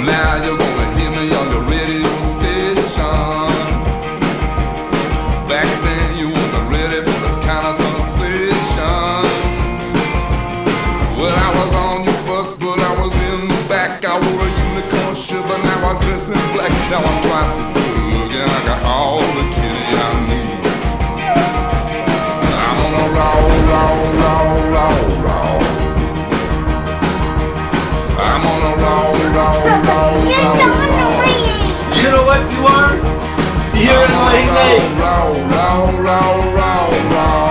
Now you're gonna hear me on the radio station. Back then you wasn't ready for this kind of sensation. Well, I was on your bus, but I was in the back. I wore a unicorn shirt, but now I'm dressed in black. Now I'm twice as good looking. I got all the kitty I need. I'm on a roll, roll, roll, roll, roll. I'm on a roll, roll, roll, You're so annoying. You know what you are? You're annoying. Roll, roll, roll, roll, roll,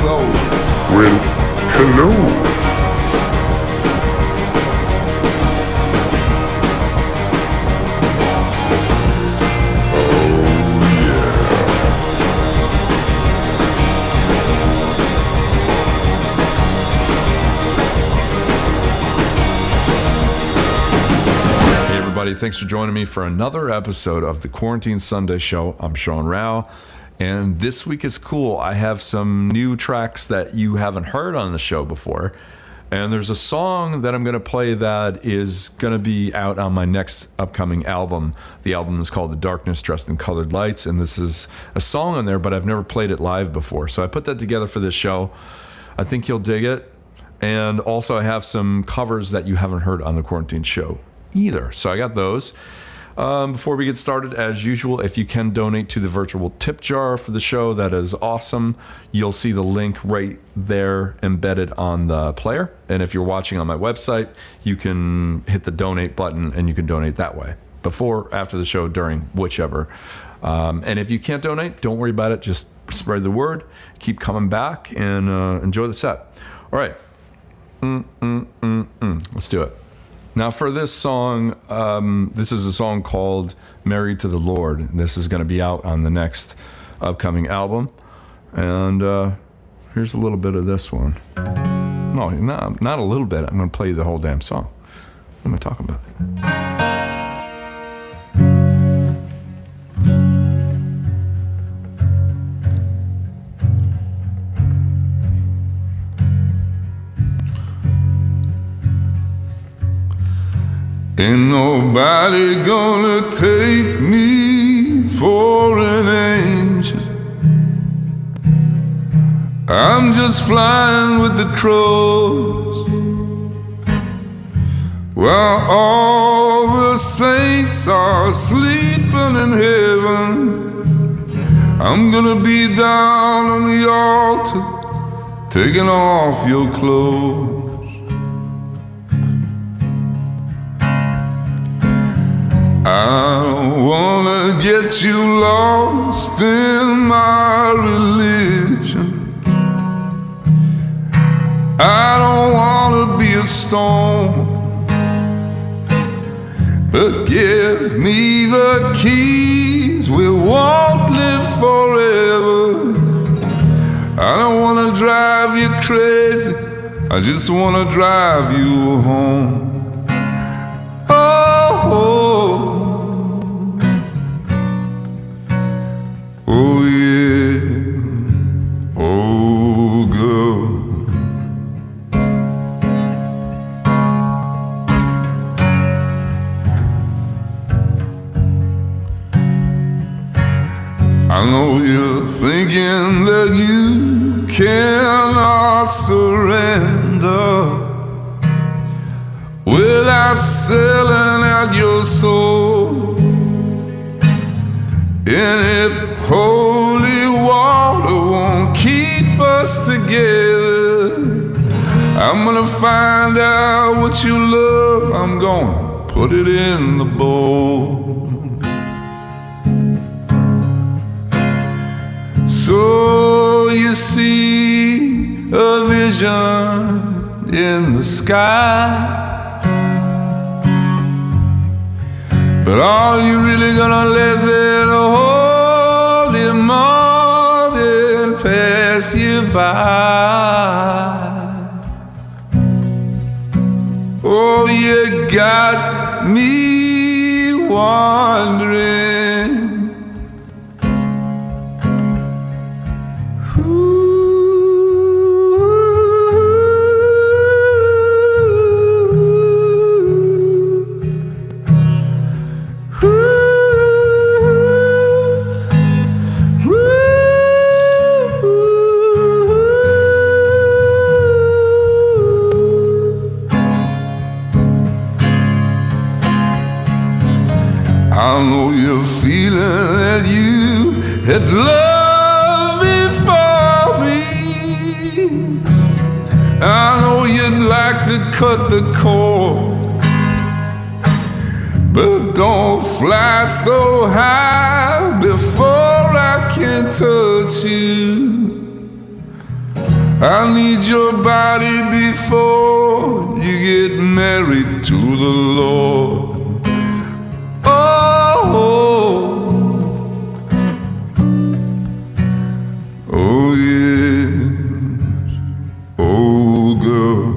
roll. Well, hello. Thanks for joining me for another episode of the Quarantine Sunday Show. I'm Sean Rao, and this week is cool. I have some new tracks that you haven't heard on the show before, and there's a song that I'm going to play that is going to be out on my next upcoming album. The album is called The Darkness Dressed in Colored Lights, and this is a song on there, but I've never played it live before, so I put that together for this show. I think you'll dig it, and also I have some covers that you haven't heard on the Quarantine Show either. So I got those. Before we get started, as usual, if you can donate to the virtual tip jar for the show, that is awesome. You'll see the link right there embedded on the player. And if you're watching on my website, you can hit the donate button and you can donate that way. Before, after the show, during, whichever. And if you can't donate, don't worry about it. Just spread the word. Keep coming back and enjoy the set. All right. Let's do it. Now for this song, this is a song called Married to the Lord. This is going to be out on the next upcoming album. And here's a little bit of this one. No, not a little bit. I'm going to play you the whole damn song. What am I talking about? Ain't nobody gonna take me for an angel. I'm just flying with the crows, while all the saints are sleeping in heaven. I'm gonna be down on the altar, taking off your clothes. I don't wanna get you lost in my religion. I don't wanna be a stone, but give me the keys, we won't live forever. I don't wanna drive you crazy, I just wanna drive you home. Oh, oh yeah, oh girl. I know you're thinking that you cannot surrender without selling out your soul. And if holy water won't keep us together, I'm gonna find out what you love, I'm gonna put it in the bowl. So you see a vision in the sky, but are you really gonna let that holy morning pass you by? Oh, you got me wondering. I know you're feeling that you had love before me. I know you'd like to cut the cord, but don't fly so high before I can touch you. I need your body before you get married to the Lord. Oh, oh yes, oh girl.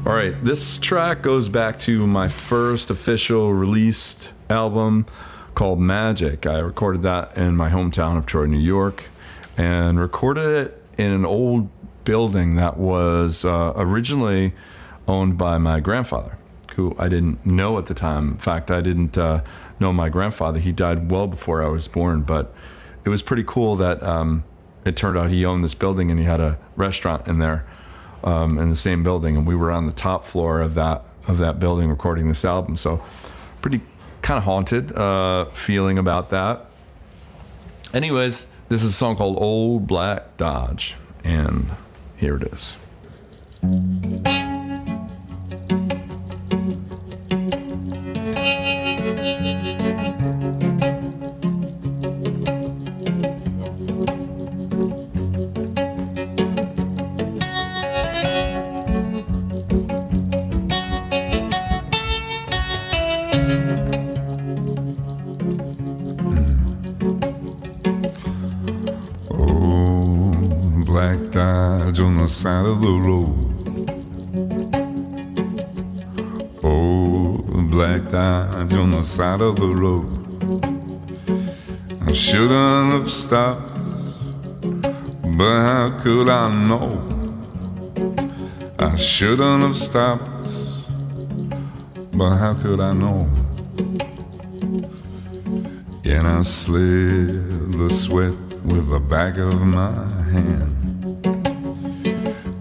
All right, this track goes back to my first official released album called Magic. I recorded that in my hometown of Troy, New York, and recorded it in an old building that was originally owned by my grandfather, who I didn't know at the time. In fact, I didn't know my grandfather. He died well before I was born, but it was pretty cool that it turned out he owned this building and he had a restaurant in there in the same building, and we were on the top floor of that building recording this album. So pretty kind of haunted feeling about that. Anyways, this is a song called Old Black Dodge, and here it is. Black Dodge on the side of the road. Oh, black Dodge on the side of the road. I shouldn't have stopped, but how could I know? I shouldn't have stopped, but how could I know? And I slid the sweat with the back of my hand.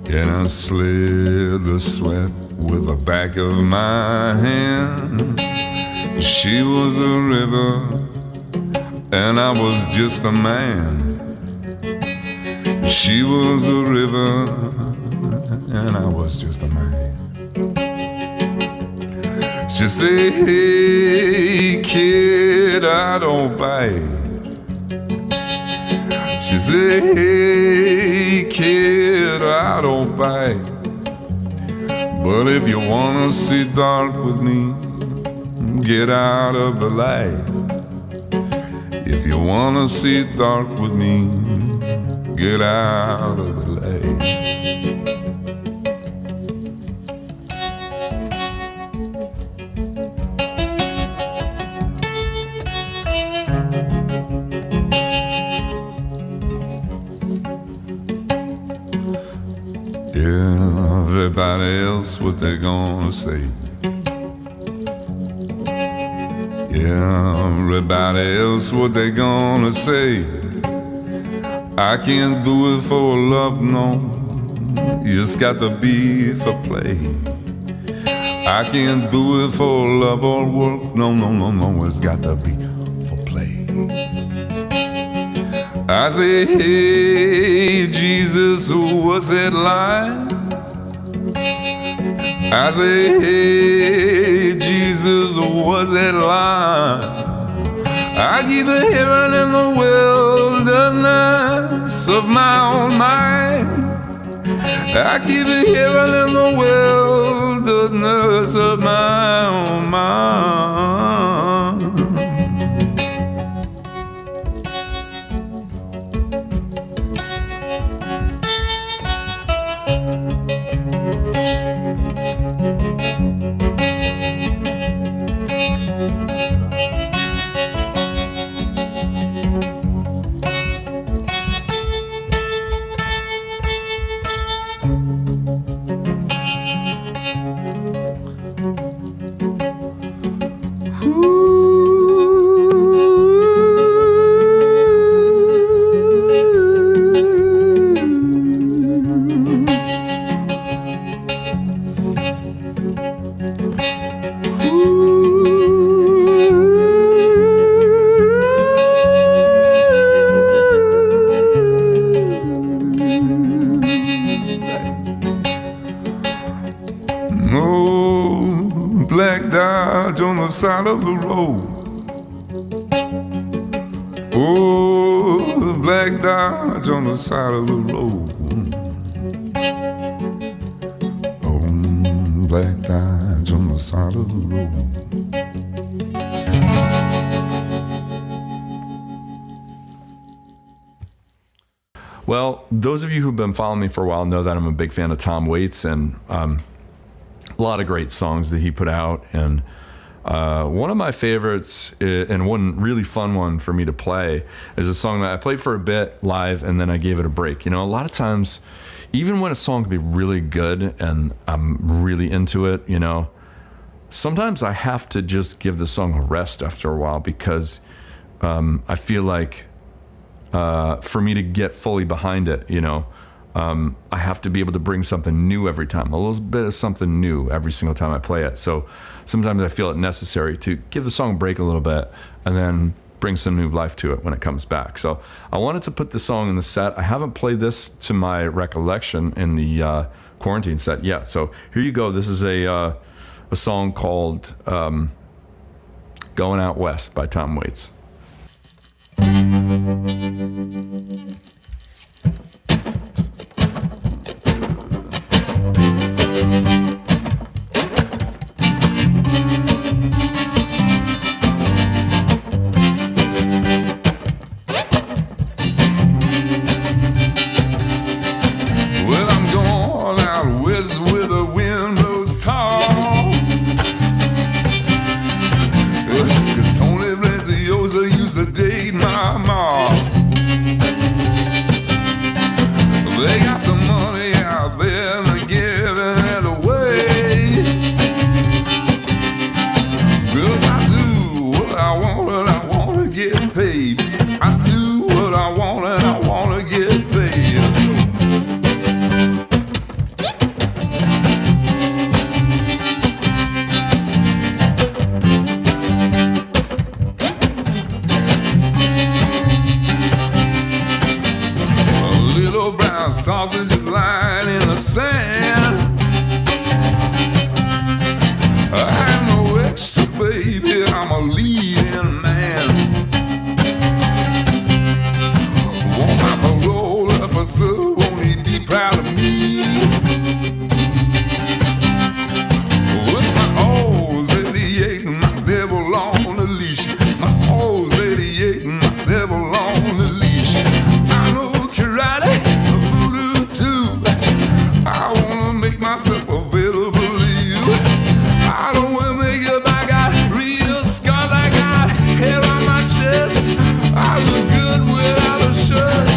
And I slid the sweat with the back of my hand. She was a river, and I was just a man. She was a river, and I was just a man. She said, hey kid, I don't bite. She said, hey kid, I don't bite. But if you wanna see dark with me, get out of the light. If you wanna see dark with me, get out of the light. Everybody else, what they gonna say? Yeah, everybody else, what they gonna say? I can't do it for love, no. It's got to be for play. I can't do it for love or work, no, no, no, no. It's got to be for play. I say, hey, Jesus, who was that line? I say, hey, Jesus, who was that line? I give the heaven and the wilderness of my own mind. I give the heaven and the wilderness of my own mind. the side of the road. Oh, the black Dodge on the side of the road. Oh, black Dodge on the side of the road. Well, those of you who've been following me for a while know that I'm a big fan of Tom Waits, and a lot of great songs that he put out. And one of my favorites, and one really fun one for me to play, is a song that I played for a bit live and then I gave it a break. You know, a lot of times, even when a song can be really good and I'm really into it, you know, sometimes I have to just give the song a rest after a while, because I feel like for me to get fully behind it, you know, I have to be able to bring something new every time, a little bit of something new every single time I play it. So sometimes I feel it necessary to give the song a break a little bit and then bring some new life to it when it comes back. So I wanted to put the song in the set. I haven't played this to my recollection in the quarantine set yet. So here you go. This is a song called Going Out West by Tom Waits. Well, I'm going out west where the wind blows tall. 'Cause Tony Valenciosa used to date my mom. They got some money out there and they're giving it away. 'Cause I do what I want and I want to get paid. I do what I want and I want to get paid. Sausage is lying in the sand. I'm no extra, baby, I'm a leading man. Want my parole officer, won't he be proud of me? With my O's 88 and my devil on the leash. My O's 88 and my devil on the leash. I know karate, I wanna make myself available to you. I don't wanna make up, I got real scars, I got hair on my chest. I look good without a shirt.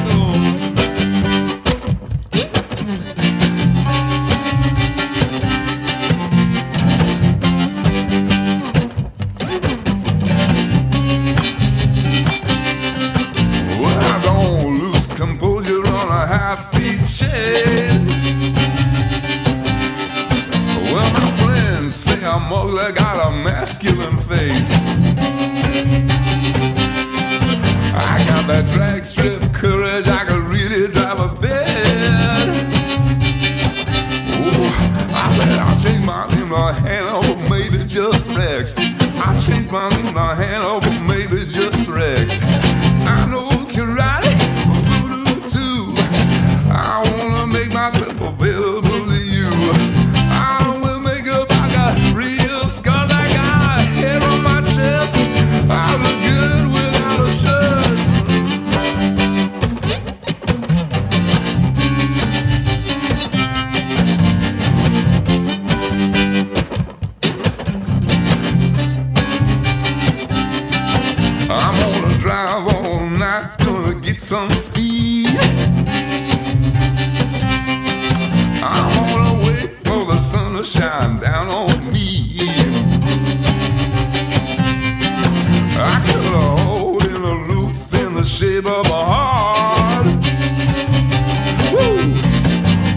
Well, I don't lose composure on a high-speed chase. Well, my friends say I'm ugly, got a masculine face. I got that drag strip courage, I could really drive a bed. Oh, I said I'll change my name to Hannah, maybe just Rex. I'll change my name to Hannah, maybe just Rex. I know karate, voodoo too. I wanna make myself available to you. I don't wear makeup, I got real scars, I got hair on my chest. I look good without a shirt. I'm gonna drive all night, gonna get some speed. I'm gonna wait for the sun to shine down on me. I cut a hole in the roof in the shape of a heart. Woo!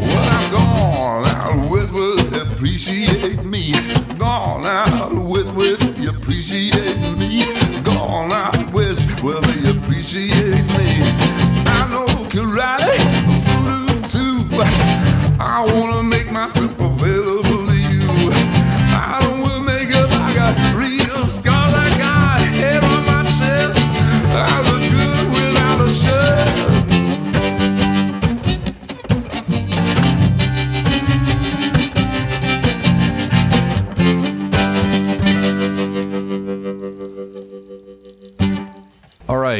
Well, I'm gone out west where they appreciate me. Gone out west where they appreciate me. Gone out west where they appreciate me. I know karate, voodoo too. I wanna make myself available to you. I don't wear makeup, I got real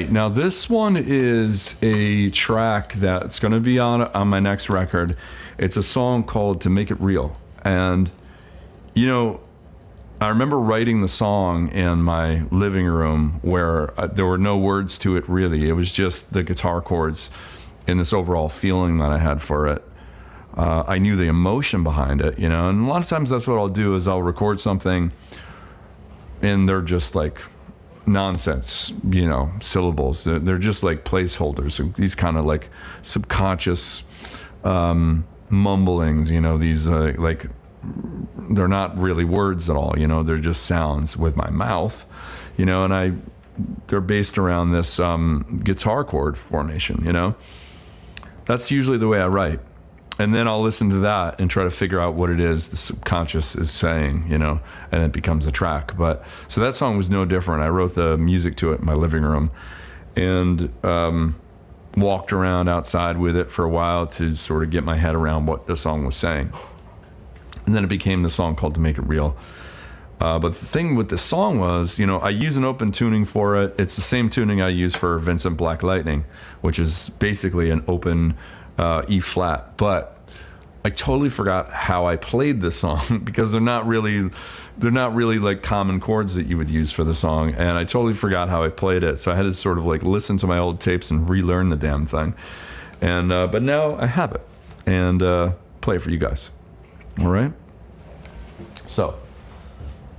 right. Now, this one is a track that's going to be on my next record. It's a song called To Make It Real. And, you know, I remember writing the song in my living room where there were no words to it, really. It was just the guitar chords and this overall feeling that I had for it. I knew the emotion behind it, you know, and a lot of times that's what I'll do is I'll record something and they're just like nonsense, you know, syllables. They're just like placeholders, these kind of like subconscious mumblings, you know, these like they're not really words at all, you know, they're just sounds with my mouth, you know, and they're based around this guitar chord formation, you know. That's usually the way I write. And then I'll listen to that and try to figure out what it is the subconscious is saying, you know, and it becomes a track. But so that song was no different. I wrote the music to it in my living room and walked around outside with it for a while to sort of get my head around what the song was saying. And then it became the song called To Make It Real. But the thing with this song was, you know, I use an open tuning for it. It's the same tuning I use for Vincent Black Lightning, which is basically an open E flat. But I totally forgot how I played this song because they're not really like common chords that you would use for the song. And I totally forgot how I played it. So I had to sort of like listen to my old tapes and relearn the damn thing. And but now I have it and play it for you guys. All right. So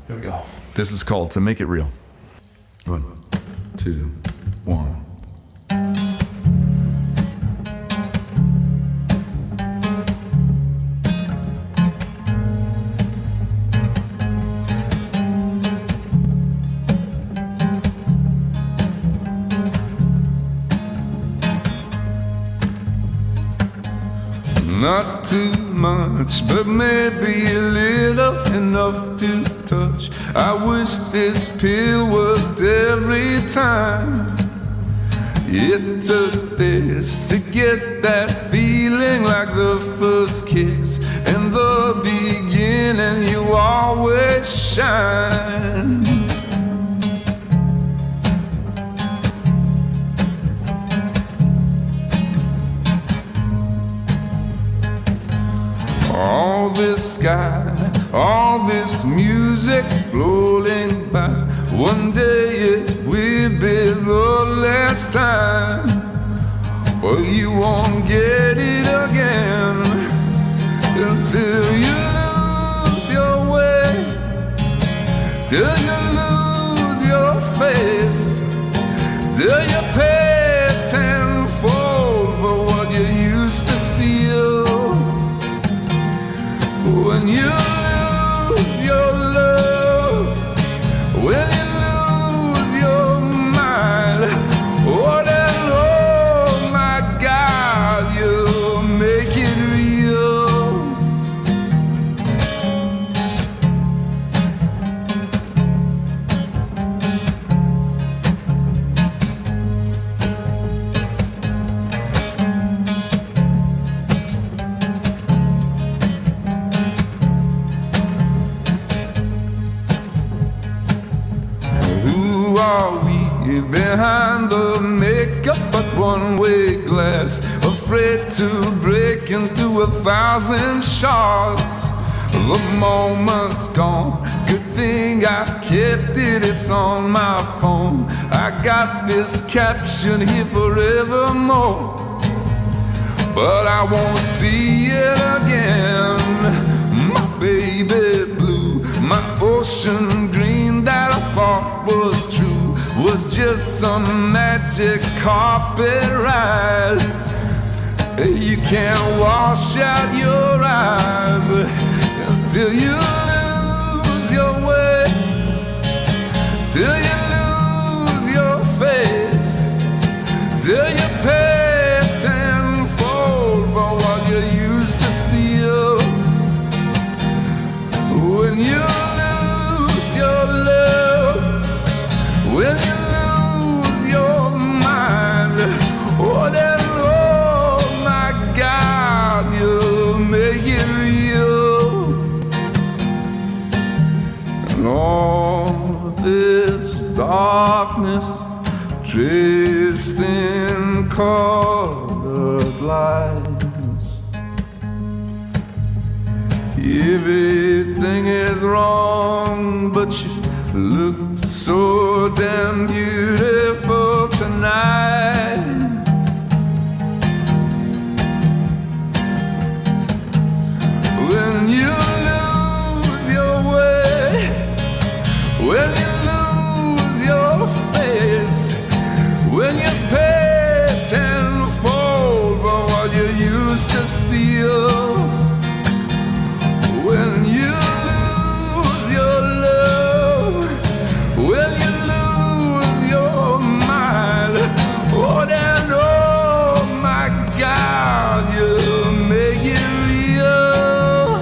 here we go. This is called To Make It Real. 1, 2, 1. Not too much, but maybe a little enough to touch. I wish this pill worked every time. It took this to get that feeling like the first kiss. In the beginning, you always shine. All this sky, all this music floating by. One day it will be the last time. Well, you won't get it again until you lose your way, till you lose your face, till you pay tenfold for what you used to steal. When you lose your love, when you lose your mind, oh then, oh my God, you make it real. Who are we behind the makeup but one-way glass, afraid to break into 1,000 shards? The moment's gone, good thing I kept it, it's on my phone. I got this caption here forevermore, but I won't see it again. My baby blue, my ocean green that I thought was true, was just some magic carpet ride. You can't wash out your eyes until you lose your way, till you lose your face, till you pay tenfold for what you used to steal. When you lose your love, when you lose your mind, oh then, oh my God, you make it real. And all this darkness driven colored lights. Everything is wrong, but you look so damn beautiful tonight. When you lose your way, when you lose your face, when you pay tenfold for what you used to steal, when you lose your love, when you lose your mind, oh then, oh my God, you make it real.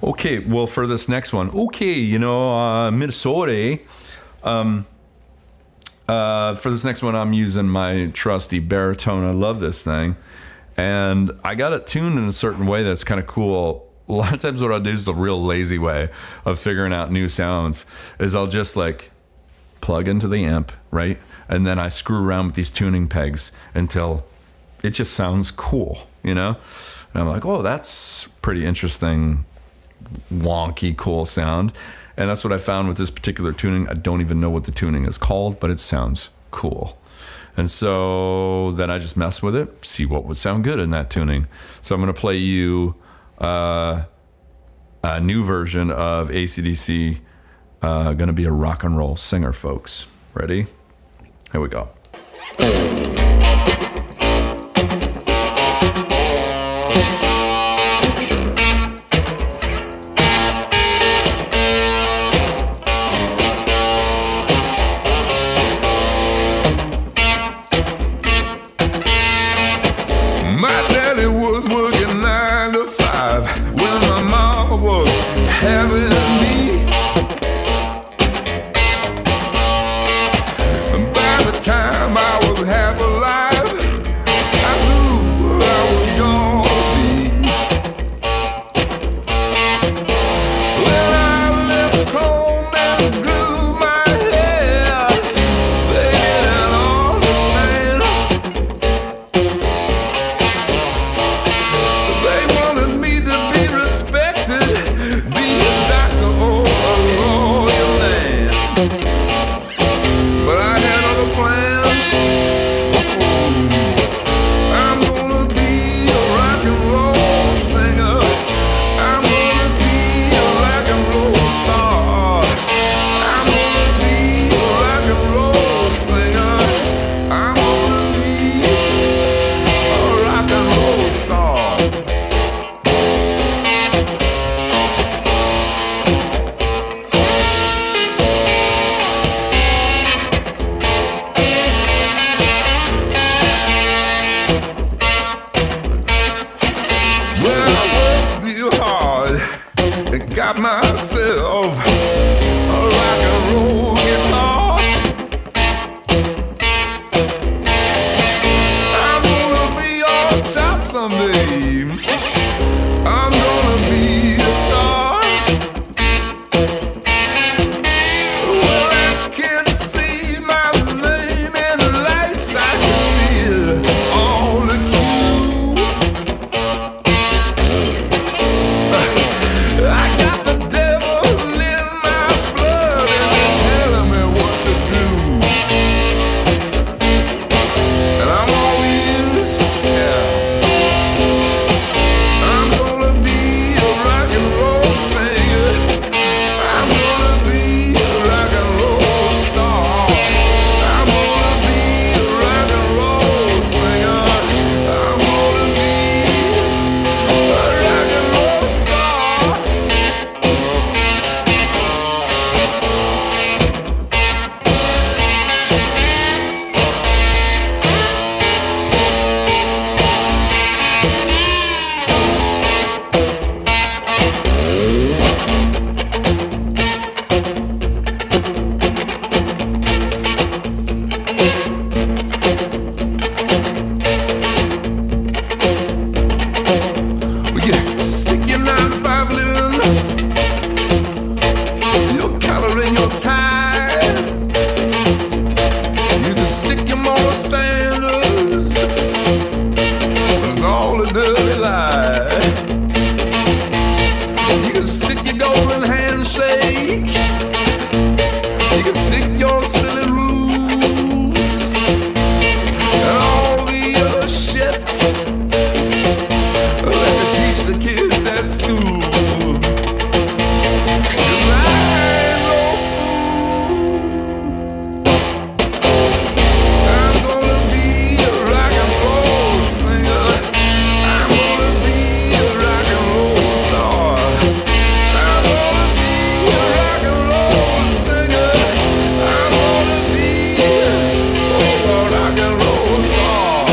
Okay, well, for this next one, Minnesota. For this next one, I'm using my trusty baritone. I love this thing. And I got it tuned in a certain way that's kind of cool. A lot of times what I'll do is the real lazy way of figuring out new sounds is I'll just like plug into the amp, right? And then I screw around with these tuning pegs until it just sounds cool, you know? And I'm like, oh, that's pretty interesting, wonky, cool sound. And that's what I found with this particular tuning. I don't even know what the tuning is called, but it sounds cool. And so then I just mess with it, see what would sound good in that tuning. So I'm going to play you a new version of AC/DC, going to be a rock and roll singer, folks. Ready? Here we go. My daddy was working 9 to 5 when my mama was having me. And by the time I was half alive, your standards, but it's all a dirty lie. You can stick your golden handshake, you can stick your silly rules, and all the other shit that they teach the kids at school. 'Cause I ain't no fool. I'm gonna be a rock and roll singer. I'm gonna be a rock and roll star. I'm gonna be a rock and roll singer. I'm gonna be a rock and roll star.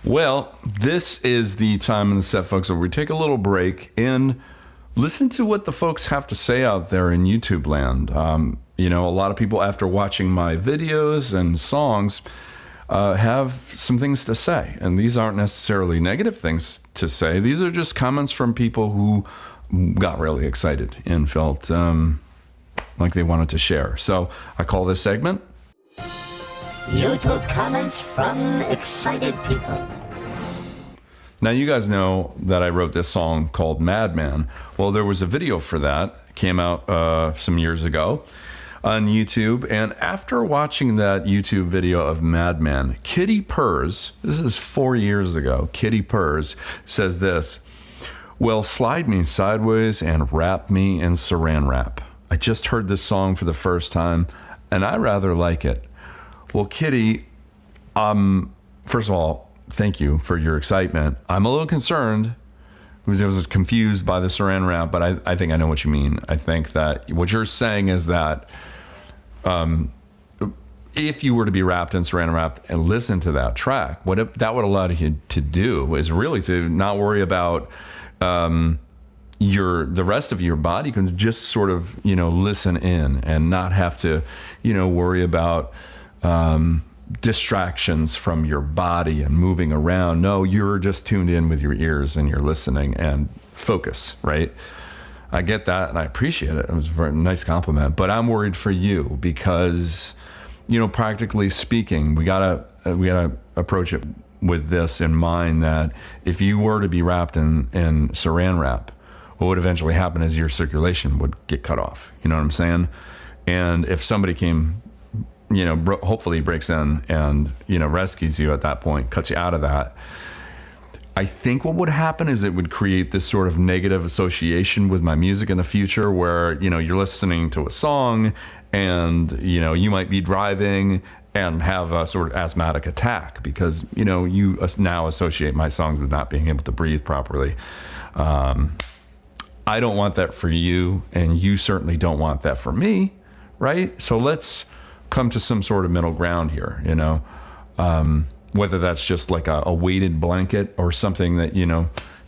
Well, this is the time in the set, folks, where we take a little break and listen to what the folks have to say out there in YouTube land. You know, a lot of people, after watching my videos and songs, have some things to say. And these aren't necessarily negative things to say. These are just comments from people who got really excited and felt like they wanted to share. So I call this segment YouTube comments from excited people. Now, you guys know that I wrote this song called Madman. Well, there was a video for that. It came out some years ago on YouTube. And after watching that YouTube video of Madman, Kitty Purrs, this is 4 years ago, Kitty Purrs says this: "Well, slide me sideways and wrap me in saran wrap. I just heard this song for the first time, and I rather like it." Well, Kitty, first of all, thank you for your excitement. I'm a little concerned because I was confused by the saran wrap, but I think I know what you mean. I think that what you're saying is that if you were to be wrapped in saran wrap and listen to that track, what that would allow you to do is really to not worry about the rest of your body. You can just sort of, listen in and not have to, worry about distractions from your body and moving around. No, you're just tuned in with your ears and you're listening and focus, right? I get that and I appreciate it. It was a very nice compliment, but I'm worried for you because, practically speaking, we gotta approach it with this in mind, that if you were to be wrapped in saran wrap, what would eventually happen is your circulation would get cut off. You know what I'm saying? And if somebody came, hopefully breaks in and, rescues you at that point, cuts you out of that, I think what would happen is it would create this sort of negative association with my music in the future where, you're listening to a song and, you might be driving and have a sort of asthmatic attack because, you now associate my songs with not being able to breathe properly. I don't want that for you, and you certainly don't want that for me, right? So let's come to some sort of middle ground here, whether that's just like a weighted blanket or something that,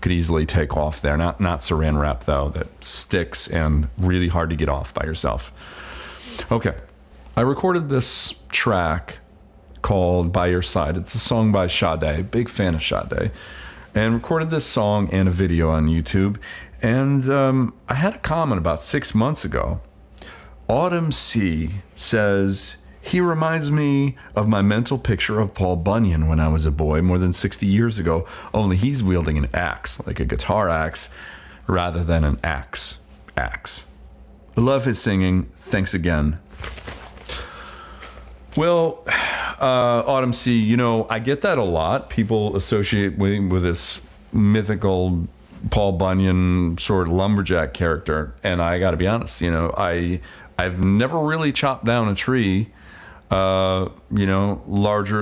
could easily take off there. Not saran wrap, though, that sticks and really hard to get off by yourself. Okay. I recorded this track called By Your Side. It's a song by Sade, big fan of Sade, and recorded this song and a video on YouTube. And I had a comment about 6 months ago. Autumn C says, "He reminds me of my mental picture of Paul Bunyan when I was a boy more than 60 years ago, only he's wielding an axe, like a guitar axe, rather than an axe. I love his singing. Thanks again." Well, Autumn C, I get that a lot. People associate with this mythical Paul Bunyan sort of lumberjack character. And I got to be honest, I've never really chopped down a tree, larger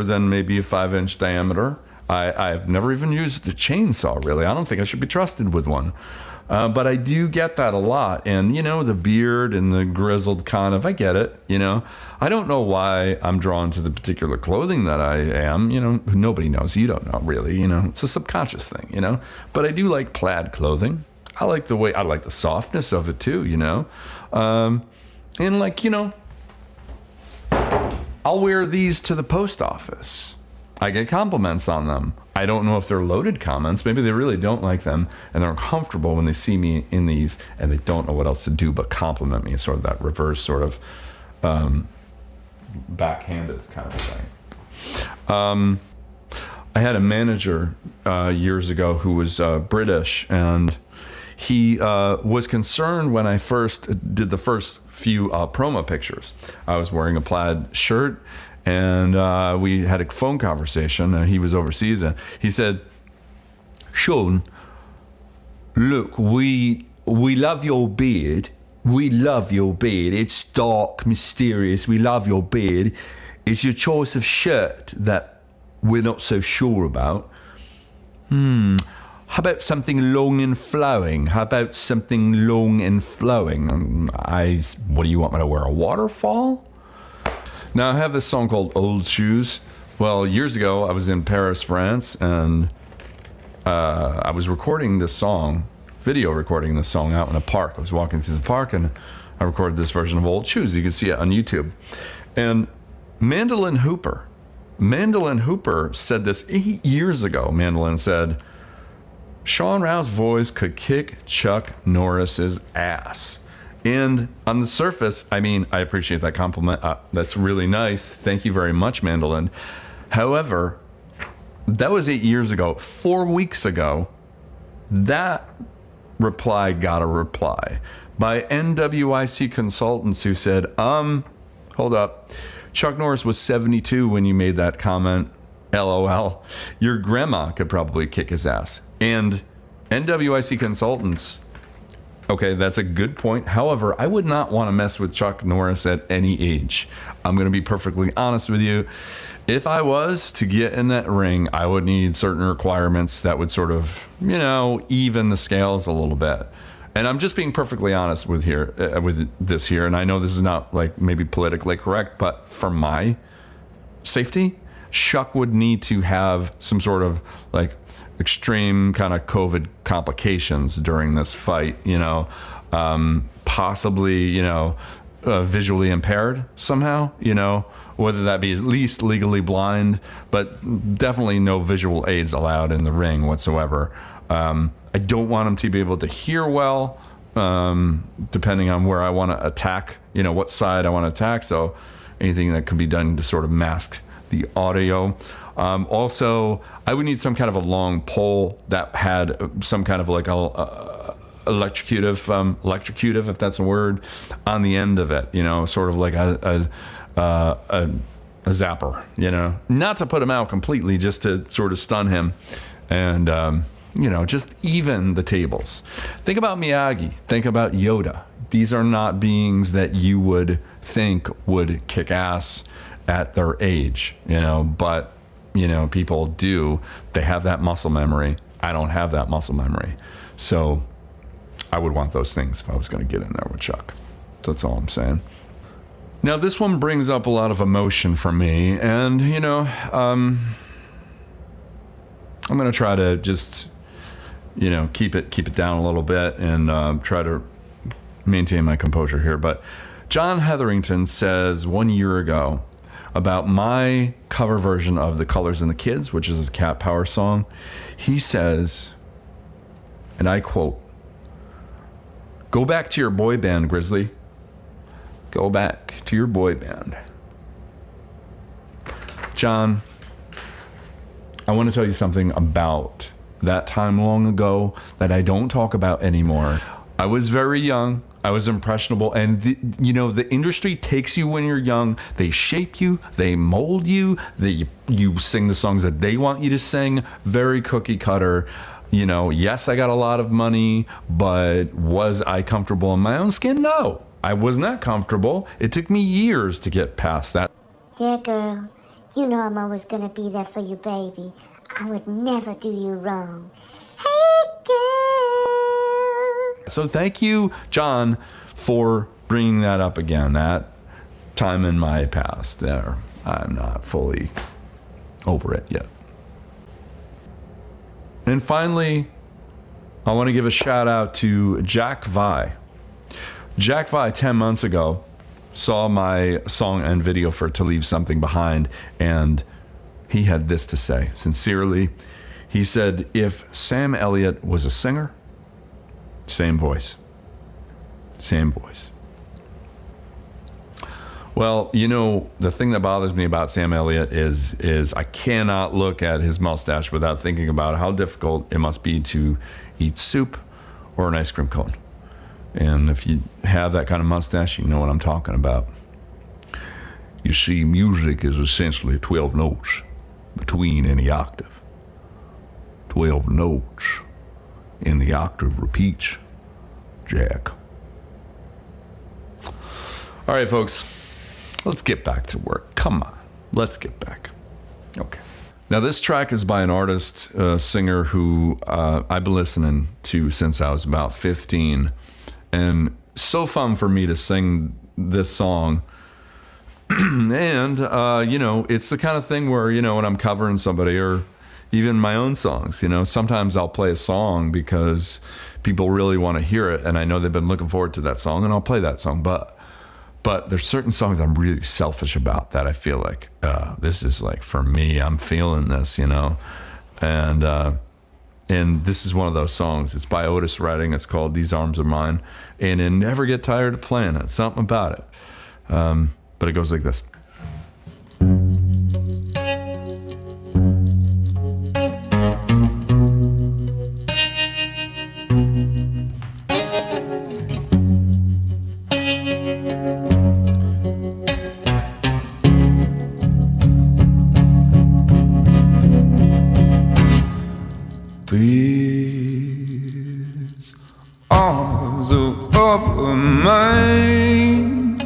than maybe a 5-inch diameter. I've never even used the chainsaw, really. I don't think I should be trusted with one. But I do get that a lot. And, the beard and the grizzled kind of, I get it, I don't know why I'm drawn to the particular clothing that I am, nobody knows. You don't know, really, it's a subconscious thing, But I do like plaid clothing. I like the softness of it too, and like, I'll wear these to the post office. I get compliments on them. I don't know if they're loaded comments. Maybe they really don't like them and they're uncomfortable when they see me in these and they don't know what else to do but compliment me. Sort of that reverse sort of backhanded kind of thing. I had a manager years ago who was British, and he was concerned when I first did the first few promo pictures. I was wearing a plaid shirt, and we had a phone conversation. He was overseas, and he said, "Sean, look, we love your beard. We love your beard. It's dark, mysterious. We love your beard. It's your choice of shirt that we're not so sure about. How about something long and flowing? What do you want me to wear? A waterfall?" Now, I have this song called Old Shoes. Well, years ago, I was in Paris, France, and I was recording this song, video recording this song out in a park. I was walking through the park, and I recorded this version of Old Shoes. You can see it on YouTube. And Mandolin Hooper said this 8 years ago. Mandolin said, "Sean Rao's voice could kick Chuck Norris's ass." And on the surface, I mean, I appreciate that compliment. That's really nice. Thank you very much, Mandolin. However, that was 8 years ago. 4 weeks ago, that reply got a reply by NWIC Consultants who said, hold up. Chuck Norris was 72 when you made that comment. LOL. Your grandma could probably kick his ass. And NWIC Consultants, okay, that's a good point. However, I would not want to mess with Chuck Norris at any age. I'm going to be perfectly honest with you. If I was to get in that ring, I would need certain requirements that would sort of, even the scales a little bit. And I'm just being perfectly honest with this here. And I know this is not like maybe politically correct, but for my safety, Chuck would need to have some sort of like extreme kind of COVID complications during this fight, possibly, visually impaired somehow, whether that be at least legally blind, but definitely no visual aids allowed in the ring whatsoever. I don't want him to be able to hear well, depending on where I want to attack, what side I want to attack. So anything that can be done to sort of mask the audio. Also, I would need some kind of a long pole that had some kind of like electrocutive, if that's a word, on the end of it. Sort of like a zapper. Not to put him out completely, just to sort of stun him, and just even the tables. Think about Miyagi. Think about Yoda. These are not beings that you would think would kick ass at their age, but people do. They have that muscle memory. I don't have that muscle memory. So I would want those things if I was going to get in there with Chuck. That's all I'm saying. Now, this one brings up a lot of emotion for me, and I'm going to try to just keep it down a little bit and try to maintain my composure here. But John Hetherington says 1 year ago about my cover version of The Colors and the Kids, which is a Cat Power song. He says, and I quote, "Go back to your boy band, Grizzly. Go back to your boy band." John, I want to tell you something about that time long ago that I don't talk about anymore. I was very young. I was impressionable, and the industry takes you when you're young. They shape you, they mold you, you sing the songs that they want you to sing. Very cookie cutter. Yes, I got a lot of money, but was I comfortable in my own skin? No, I was not comfortable. It took me years to get past that. Yeah, girl, I'm always gonna be there for you, baby. I would never do you wrong. Hey, girl. So thank you, John, for bringing that up again. That time in my past there. I'm not fully over it yet. And finally, I want to give a shout out to Jack Vi. Jack Vi, 10 months ago, saw my song and video for To Leave Something Behind, and he had this to say. Sincerely, he said, if Sam Elliott was a singer, same voice. Same voice. Well, you know, the thing that bothers me about Sam Elliott is I cannot look at his mustache without thinking about how difficult it must be to eat soup or an ice cream cone. And if you have that kind of mustache, you know what I'm talking about. You see, music is essentially 12 notes between any octave. 12 notes in the octave repeats, Jack. All right, folks, let's get back to work. Come on, let's get back. Okay. Now, this track is by an artist, singer who I've been listening to since I was about 15. And so fun for me to sing this song. And, you know, it's the kind of thing where, you know, when I'm covering somebody or even my own songs, you know, sometimes I'll play a song because people really want to hear it. And I know they've been looking forward to that song, and I'll play that song. But there's certain songs I'm really selfish about that I feel like this is like for me. I'm feeling this, you know. And this is one of those songs. It's by Otis Redding. It's called These Arms Are Mine. And I never get tired of playing it. Something about it. But it goes like this. These arms of mine,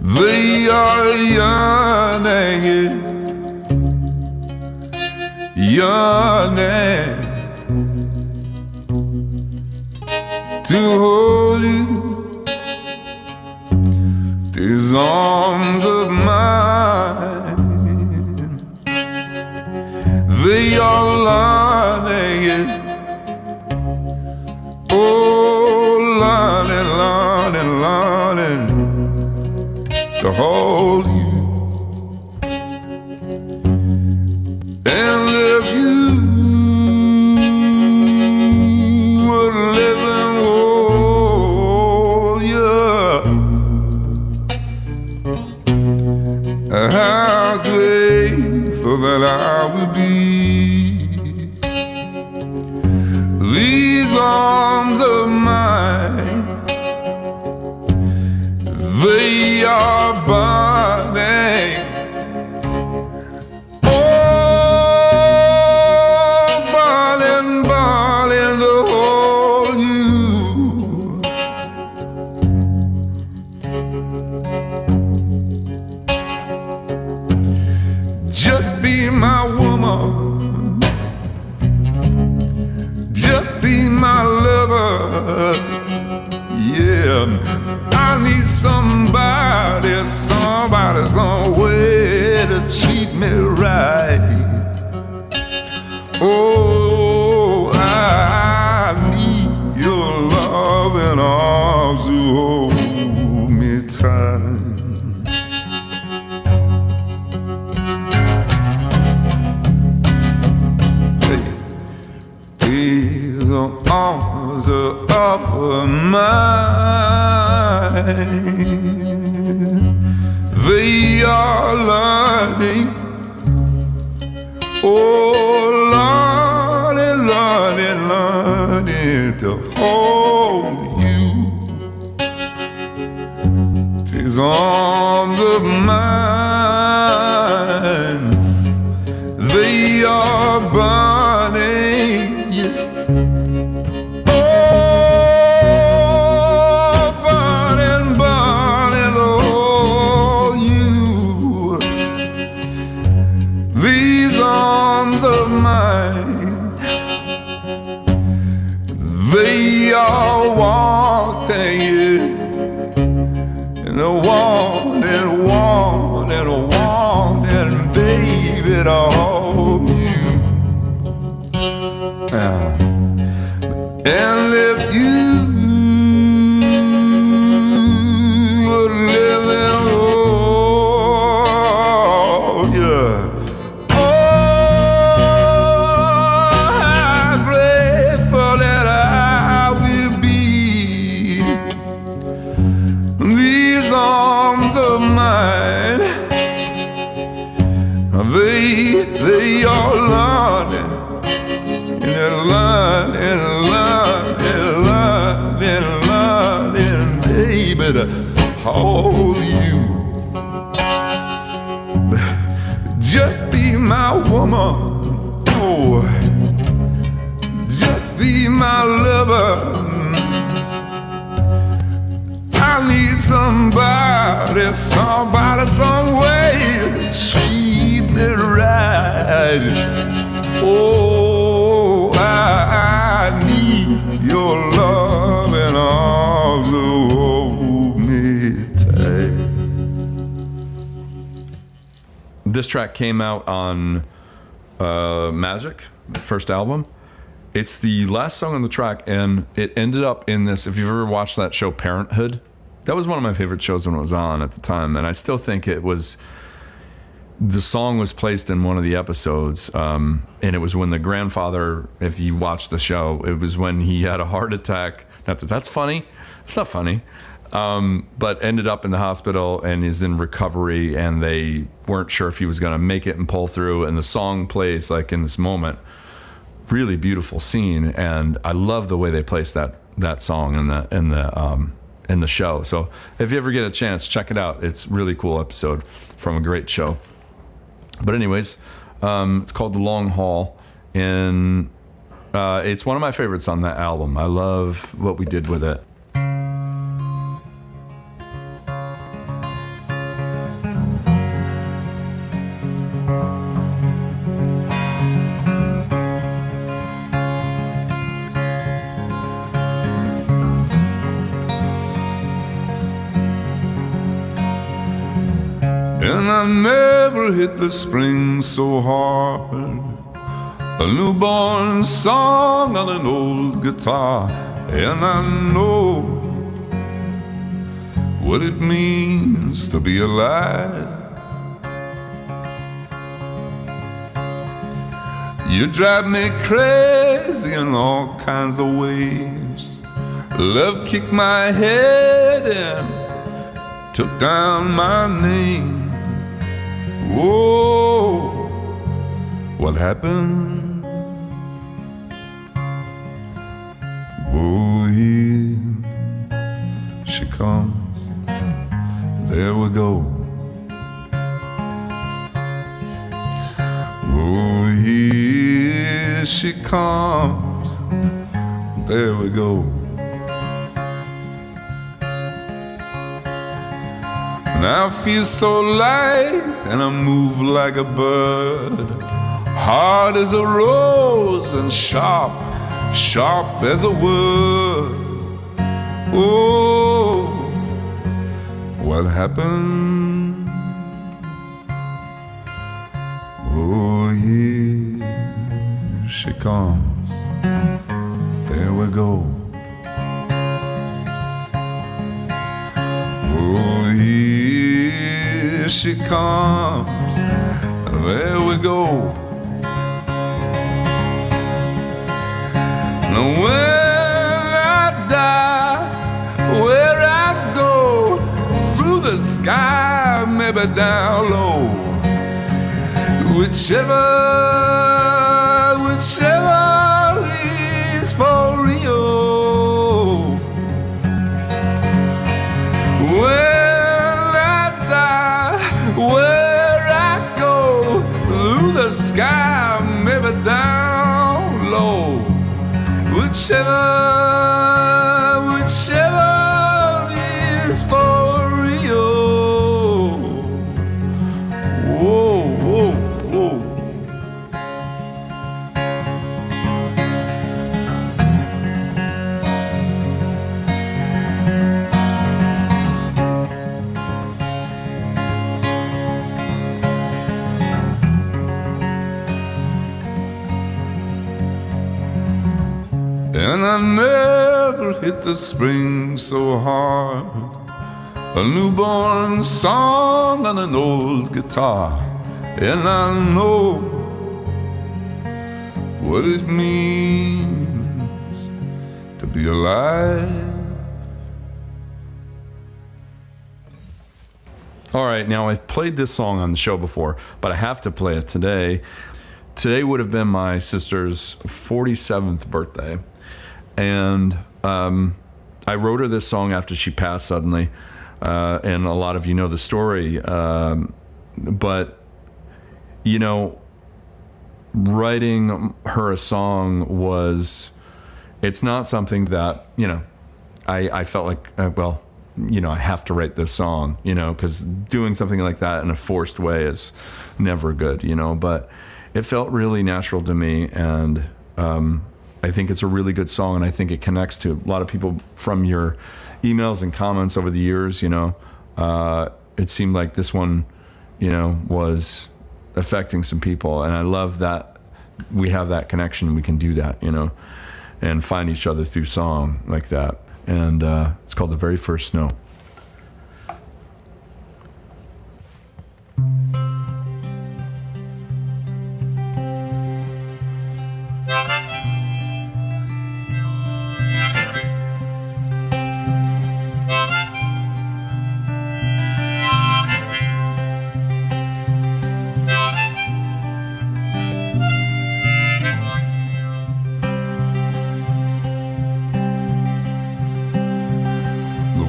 they are yearning, yearning to hold you. These arms of mine, they are learning, oh, learning to hold you. And if you would live and hold you, how grateful that I would be. These arms of mine, they are burning, oh, burning, burning to hold you. Just be my woman, just be my lover, yeah. I need somebody, somewhere to treat me right. Oh, I need your love and arms to hold me tight. These arms of mine, they are learning, oh, learning to hold you. These arms of mine, they are burning. These mine. They all want you, and I want and want and want and baby to hold you. And if you were living, oh yeah, oh how grateful that I will be. These arms of mine, they are learning. And learning, baby, to hold you. Just be my woman, oh, just be my lover. I need somebody, some way to treat me right. Oh, I need your love and arms to hold me tight. This track came out on Magic, the first album. It's the last song on the track, and it ended up in this. If you've ever watched that show Parenthood, that was one of my favorite shows when it was on at the time, and I still think it was. The song was placed in one of the episodes, and it was when the grandfather, if you watch the show, it was when he had a heart attack. Not that that's funny. It's not funny. But ended up in the hospital and is in recovery, and they weren't sure if he was going to make it and pull through. And the song plays like in this moment. Really beautiful scene, and I love the way they placed that song in the show. So if you ever get a chance, check it out. It's a really cool episode from a great show. But anyways, it's called The Long Haul, and it's one of my favorites on that album. I love what we did with it. And I never hit the spring so hard. A newborn song on an old guitar. And I know what it means to be alive. You drive me crazy in all kinds of ways. Love kicked my head and took down my name. Whoa, what happened? Oh, here she comes. There we go. Oh, here she comes. There we go. And I feel so light, and I move like a bird. Hard as a rose and sharp, sharp as a word. Oh, what happened? Oh, here she comes. There we go. Oh, here she comes. There we go. Now when I die, where I go, through the sky, maybe down low, whichever is for real. When I die, where I go, through the sky, maybe down low, whichever is for real. Whoa, whoa, whoa. and I never hit the spring so hard. A newborn song on an old guitar, and I know what it means to be alive. All right, now I've played this song on the show before, but I have to play it today. Today would have been my sister's 47th birthday, and I wrote her this song after she passed suddenly, and a lot of you know the story, but, you know, writing her a song it's not something that, you know, I felt like, well, you know, I have to write this song, you know, because doing something like that in a forced way is never good, you know, but it felt really natural to me, and I think it's a really good song, and I think it connects to a lot of people from your emails and comments over the years, you know. It seemed like this one, you know, was affecting some people, and I love that we have that connection, we can do that, you know, and find each other through song like that. And it's called The Very First Snow.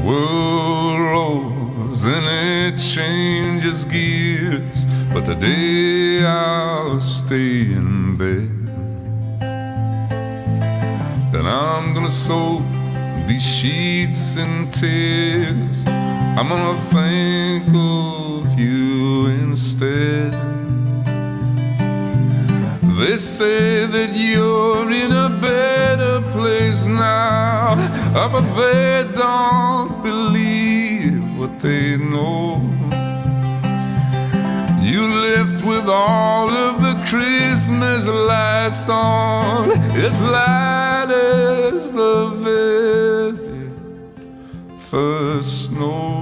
World rolls and it changes gears, but today I'll stay in bed. And I'm gonna soak these sheets in tears. I'm gonna think of you instead. They say that you're in a better place now, but they don't believe what they know. You left with all of the Christmas lights on, as light as the very first snow.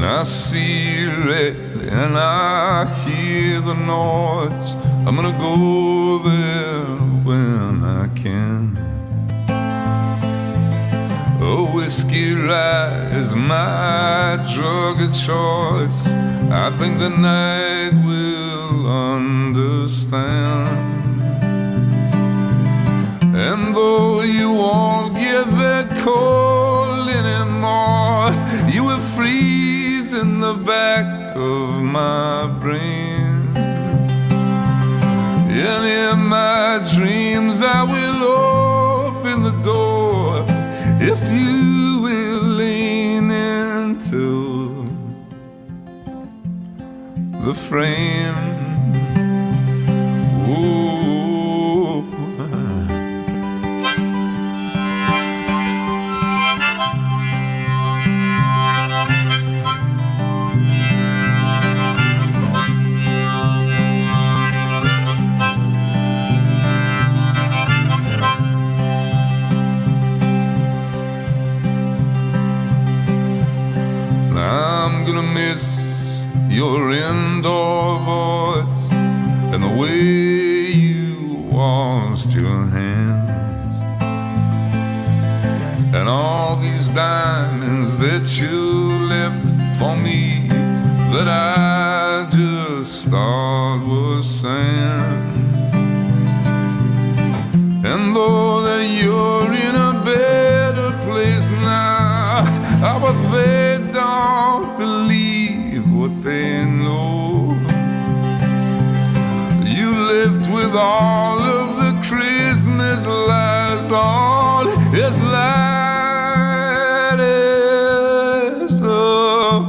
I see red and I hear the noise. I'm gonna go there when I can. A whiskey rye is my drug of choice. I think the night will understand. And though you won't get that cold anymore, you will freeze in the back of my brain. And in my dreams I will open the door if you will lean into the frame. Ooh. I'm gonna miss your indoor voice and the way you washed your hands, and all these diamonds that you left for me that I just thought was sand. And though that you're in a better place now, but they don't believe what they know. You left with all of the Christmas lights on, as light as the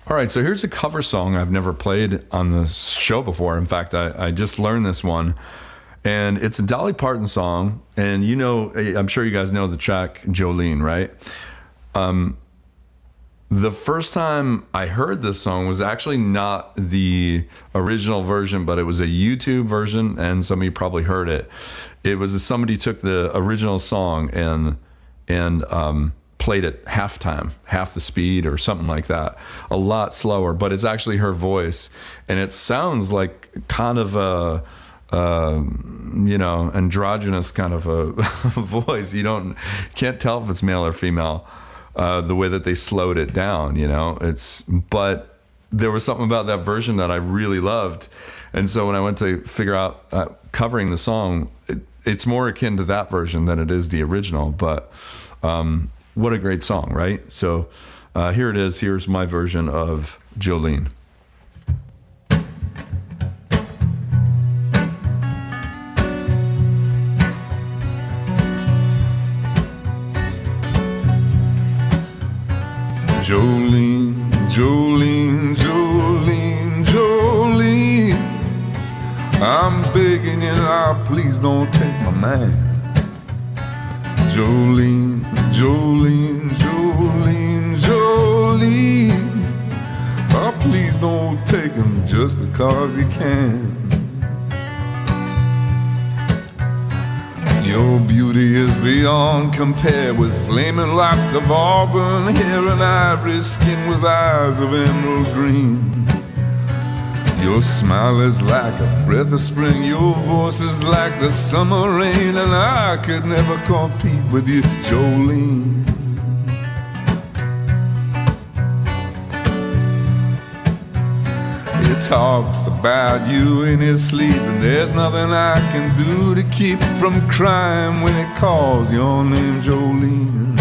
All right, so here's a cover song I've never played on the show before. In fact, I just learned this one, and it's a Dolly Parton song. And you know, I'm sure you guys know the track Jolene, right? The first time I heard this song was actually not the original version, but it was a YouTube version, and some of you probably heard it. It was somebody took the original song and played it half the speed or something like that, a lot slower, but it's actually her voice, and it sounds like kind of a androgynous kind of a voice. You can't tell if it's male or female, the way that they slowed it down, but there was something about that version that I really loved. And so when I went to figure out covering the song, it's more akin to that version than it is the original, but what a great song, right? So here it is. Here's my version of Jolene. Jolene, Jolene, Jolene, Jolene, I'm begging you now, please don't take my man. Jolene, Jolene, Jolene, Jolene, oh, please don't take him just because you can. Your beauty is beyond compare, with flaming locks of auburn hair and ivory skin with eyes of emerald green. Your smile is like a breath of spring, your voice is like the summer rain, and I could never compete with you, Jolene. He talks about you in his sleep, and there's nothing I can do to keep from crying when he calls your name, Jolene.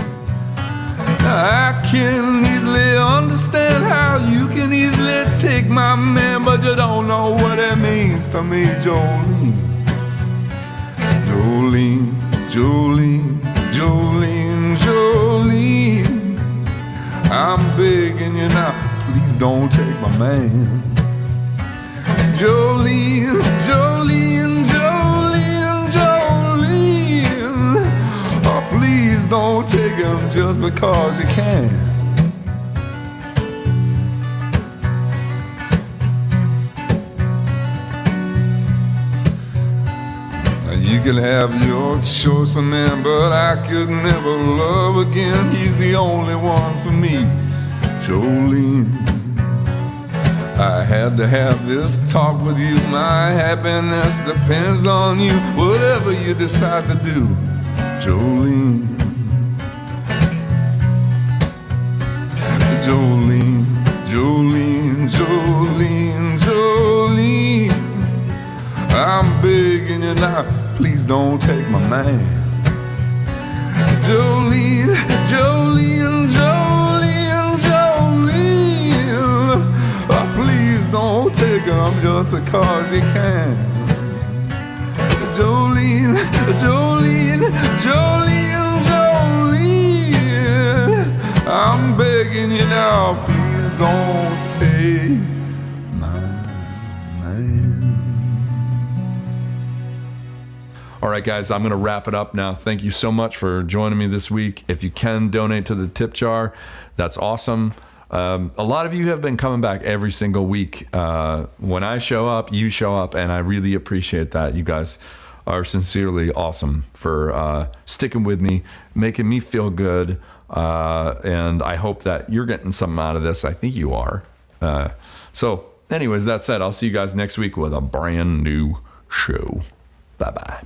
I can easily understand how you can easily take my man, but you don't know what it means to me, Jolene. Jolene, Jolene, Jolene, Jolene, I'm begging you now, please don't take my man. Jolene, Jolene, Jolene, Jolene, oh, please don't take him just because you can. Now you can have your choice of man, but I could never love again. He's the only one for me, Jolene. I had to have this talk with you. My happiness depends on you. Whatever you decide to do, Jolene. Jolene, Jolene, Jolene, Jolene, I'm begging you now, please don't take my man. Jolene, Jolene, Jolene, Jolene, oh, please don't take him just because you can. Jolene, Jolene, Jolene, Jolene, I'm begging you now, please don't take my man. All right, guys, I'm going to wrap it up now. Thank you so much for joining me this week. If you can donate to the tip jar, that's awesome. A lot of you have been coming back every single week. When I show up, you show up, and I really appreciate that. You guys are sincerely awesome for sticking with me, making me feel good, and I hope that you're getting something out of this. I think you are. So anyways, that said, I'll see you guys next week with a brand new show. Bye-bye.